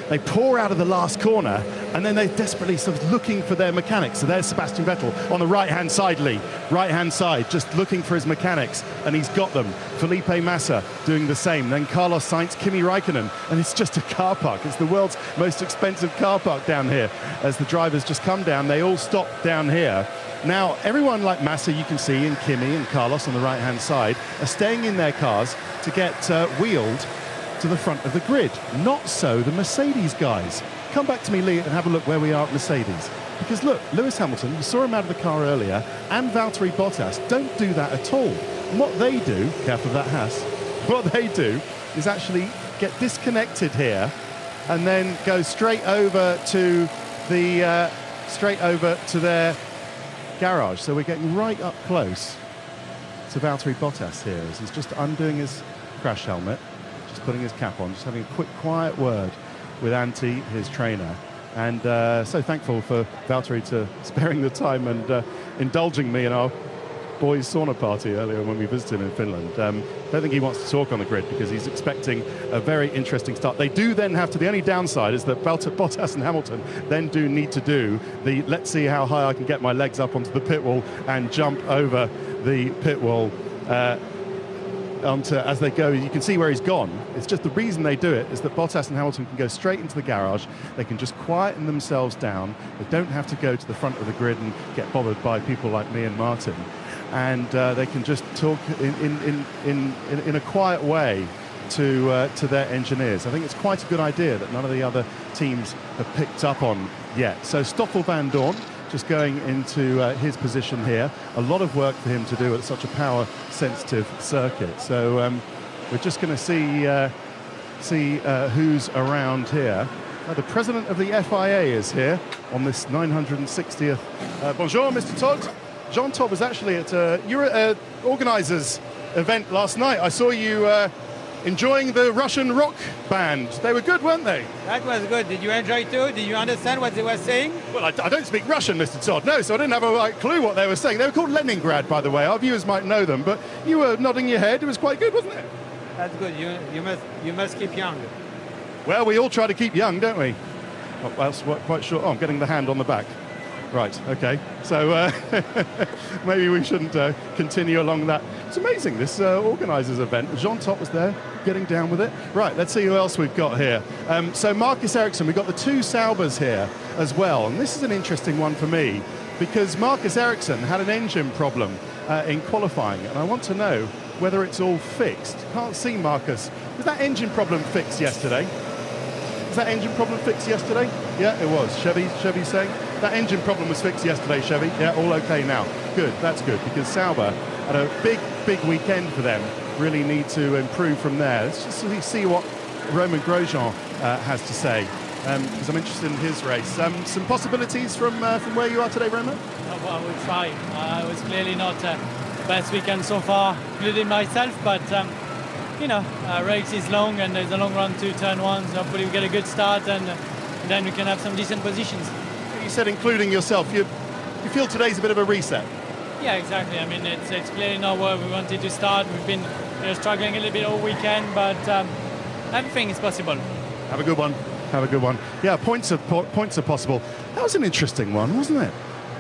They pour out of the last corner, and then they're desperately sort of looking for their mechanics. So there's Sebastian Vettel on the right-hand side, Lee. Right-hand side, just looking for his mechanics, and he's got them. Felipe Massa doing the same. Then Carlos Sainz, Kimi Raikkonen, and it's just a car park. It's the world's most expensive car park down here. As the drivers just come down, they all stop down here. Now, everyone like Massa, you can see, and Kimi and Carlos on the right-hand side, are staying in their cars to get wheeled to the front of the grid. Not so the Mercedes guys. Come back to me, Lee, and have a look where we are at Mercedes. Because look, Lewis Hamilton, we saw him out of the car earlier, and Valtteri Bottas don't do that at all. And what they do, careful of that Haas, what they do is actually get disconnected here and then go straight over to the their garage. So we're getting right up close to Valtteri Bottas here as he's just undoing his crash helmet, just putting his cap on, just having a quick quiet word with Antti, his trainer. And so thankful for Valtteri to sparing the time and indulging me in our boys' sauna party earlier when we visited in Finland. Don't think he wants to talk on the grid because he's expecting a very interesting start. They do then have to, the only downside is that Bottas and Hamilton then do need to do the let's see how high I can get my legs up onto the pit wall and jump over the pit wall as they go. You can see where he's gone. It's just the reason they do it is that Bottas and Hamilton can go straight into the garage. They can just quieten themselves down. They don't have to go to the front of the grid and get bothered by people like me and Martin. And they can just talk in a quiet way to their engineers. I think it's quite a good idea that none of the other teams have picked up on yet. So Stoffel van Dorn just going into his position here. A lot of work for him to do at such a power-sensitive circuit. So we're just going to see who's around here. The president of the FIA is here on this 960th. Bonjour, Mr. Todd. Jean Todt was actually at a organisers event last night. I saw you enjoying the Russian rock band. They were good, weren't they? That was good. Did you enjoy too? Did you understand what they were saying? Well, I don't speak Russian, Mr. Todd, no, so I didn't have a clue what they were saying. They were called Leningrad, by the way. Our viewers might know them, but you were nodding your head. It was quite good, wasn't it? That's good. You must keep young. Well, we all try to keep young, don't we? Well, quite sure. Oh, I'm getting the hand on the back. Right, okay. So maybe we shouldn't continue along that. It's amazing, this organisers event. Jean Todt was there, getting down with it. Right, let's see who else we've got here. So Marcus Ericsson, we've got the two Saubers here as well. And this is an interesting one for me because Marcus Ericsson had an engine problem in qualifying. And I want to know whether it's all fixed. Can't see Marcus. Was that engine problem fixed yesterday? Was that engine problem fixed yesterday? Yeah, it was. Chevy's saying that engine problem was fixed yesterday, Chevy. Yeah, all okay now. Good, that's good, because Sauber had a big weekend for them. Really need to improve from there. Let's just see what Romain Grosjean has to say, because I'm interested in his race. Some possibilities from where you are today, Romain? Well, we'll try. It was clearly not the best weekend so far, including myself, but you know, race is long and there's a long run to turn one, so hopefully we get a good start and then we can have some decent positions. You said including yourself, you feel today's a bit of a reset? Yeah, exactly. I mean, it's clearly not where we wanted to start. We've been struggling a little bit all weekend, but everything is possible. Have a good one. Have a good one. Yeah, points are possible. That was an interesting one, wasn't it?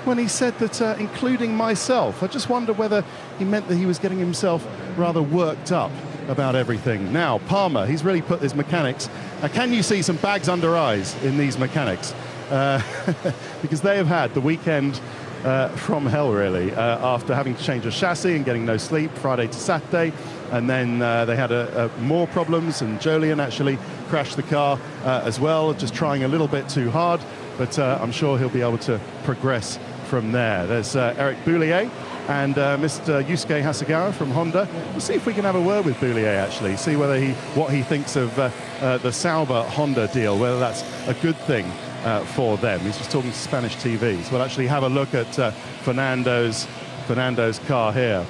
When he said that including myself. I just wonder whether he meant that he was getting himself rather worked up about everything. Now, Palmer, he's really put his mechanics. Can you see some bags under eyes in these mechanics? Because they have had the weekend from hell, really, after having to change a chassis and getting no sleep Friday to Saturday. And then they had more problems, and Jolyon actually crashed the car as well, just trying a little bit too hard. But I'm sure he'll be able to progress from there. There's Eric Boulier and Mr. Yusuke Hasegawa from Honda. We'll see if we can have a word with Boulier, actually, see whether what he thinks of the Sauber Honda deal, whether that's a good thing for them. He's just talking to Spanish TV. So we'll actually have a look at Fernando's car here.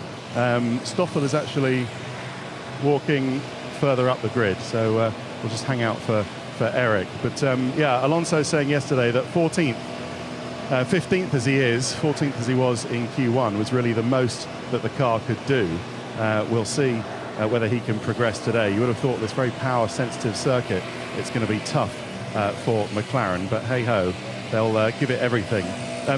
Stoffel is actually walking further up the grid, so we'll just hang out for Eric. But yeah, Alonso saying yesterday that 14th, 15th as he is, 14th as he was in Q1, was really the most that the car could do. We'll see whether he can progress today. You would have thought this very power-sensitive circuit, it's going to be tough for McLaren, but hey-ho, they'll give it everything.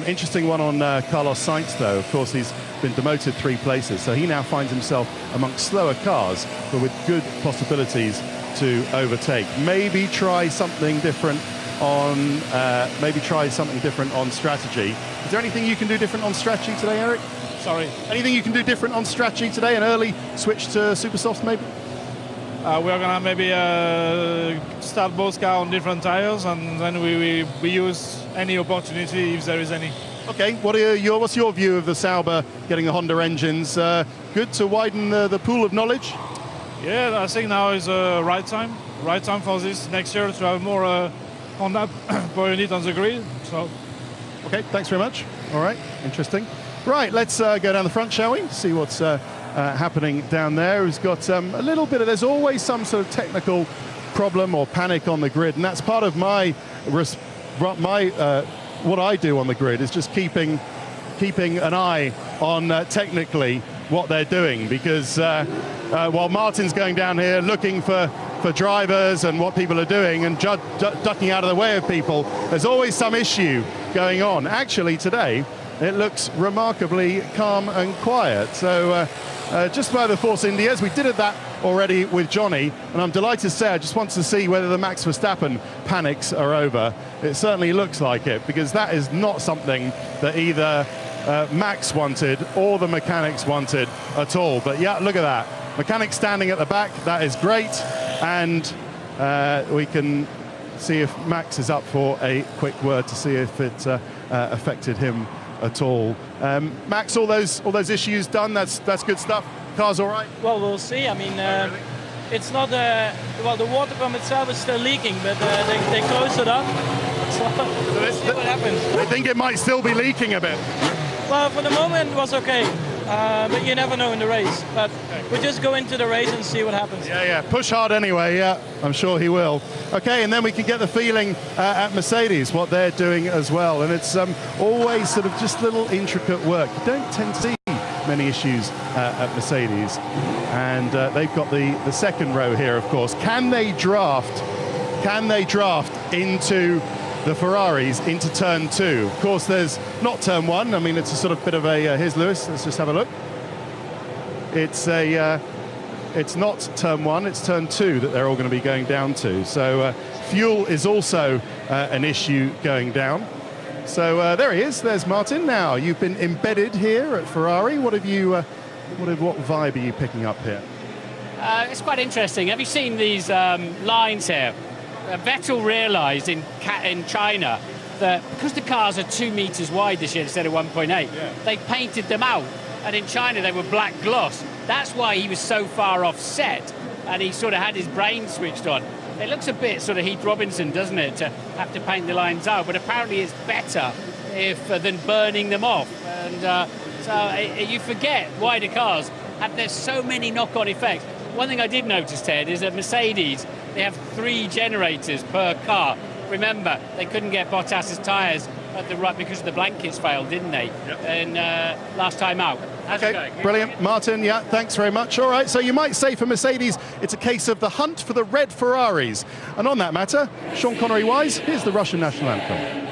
Interesting one on Carlos Sainz, though. Of course, he's been demoted 3 places, so he now finds himself amongst slower cars, but with good possibilities to overtake. Maybe try something different on strategy. Is there anything you can do different on strategy today, Eric? Sorry. Anything you can do different on strategy today? An early switch to super softs, maybe? We're gonna maybe start both cars on different tires, and then we use any opportunity if there is any. Okay, what's your view of the Sauber getting the Honda engines? Good to widen the pool of knowledge? Yeah, I think now is the right time for this next year to have more Honda per unit on the grid. So. Okay, thanks very much. All right, interesting. Right, let's go down the front, shall we? See what's happening down there. Who's got a little bit of, there's always some sort of technical problem or panic on the grid, and that's part of what I do on the grid is just keeping an eye on technically what they're doing, because while Martin's going down here looking for drivers and what people are doing and ducking out of the way of people, there's always some issue going on. Actually today it looks remarkably calm and quiet. So just by the Force Indias, we did that already with Johnny, and I'm delighted to say I just want to see whether the Max Verstappen panics are over. It certainly looks like it, because that is not something that either Max wanted or the mechanics wanted at all. But yeah, look at that. Mechanics standing at the back, that is great. And we can see if Max is up for a quick word to see if it affected him at all. Max, all those issues done, that's good stuff. Car's all right? Well, we'll see. I mean, it's not, well, the water pump itself is still leaking, but they closed it up. So we'll see what happens. I think it might still be leaking a bit. Well, for the moment it was okay, but you never know in the race. But we'll just go into the race and see what happens. Yeah, push hard anyway, yeah, I'm sure he will. Okay, and then we can get the feeling at Mercedes, what they're doing as well. And it's always sort of just little intricate work. You don't tend to see many issues at Mercedes. And they've got the second row here, of course. Can they draft into the Ferraris into turn 2? Of course, there's not turn 1. I mean, it's a sort of bit of a, here's Lewis, let's just have a look. It's not turn 1, it's turn 2 that they're all going to be going down to. So fuel is also an issue going down. So there he is, there's Martin. Now, you've been embedded here at Ferrari. What vibe are you picking up here? It's quite interesting. Have you seen these lines here? Vettel realised in China that because the cars are 2 meters wide this year instead of 1.8, they painted them out. And in China, they were black gloss. That's why he was so far offset, and he sort of had his brain switched on. It looks a bit sort of Heath Robinson, doesn't it, to have to paint the lines out? But apparently it's better than burning them off. And so you forget wider cars there's so many knock-on effects. One thing I did notice, Ted, is that Mercedes, they have 3 generators per car. Remember, they couldn't get Bottas's tyres at the right because the blankets failed, didn't they? Yep. And last time out. Okay, brilliant. Martin, yeah, thanks very much. All right, so you might say for Mercedes, it's a case of the hunt for the red Ferraris. And on that matter, Sean Connery-wise, here's the Russian national anthem.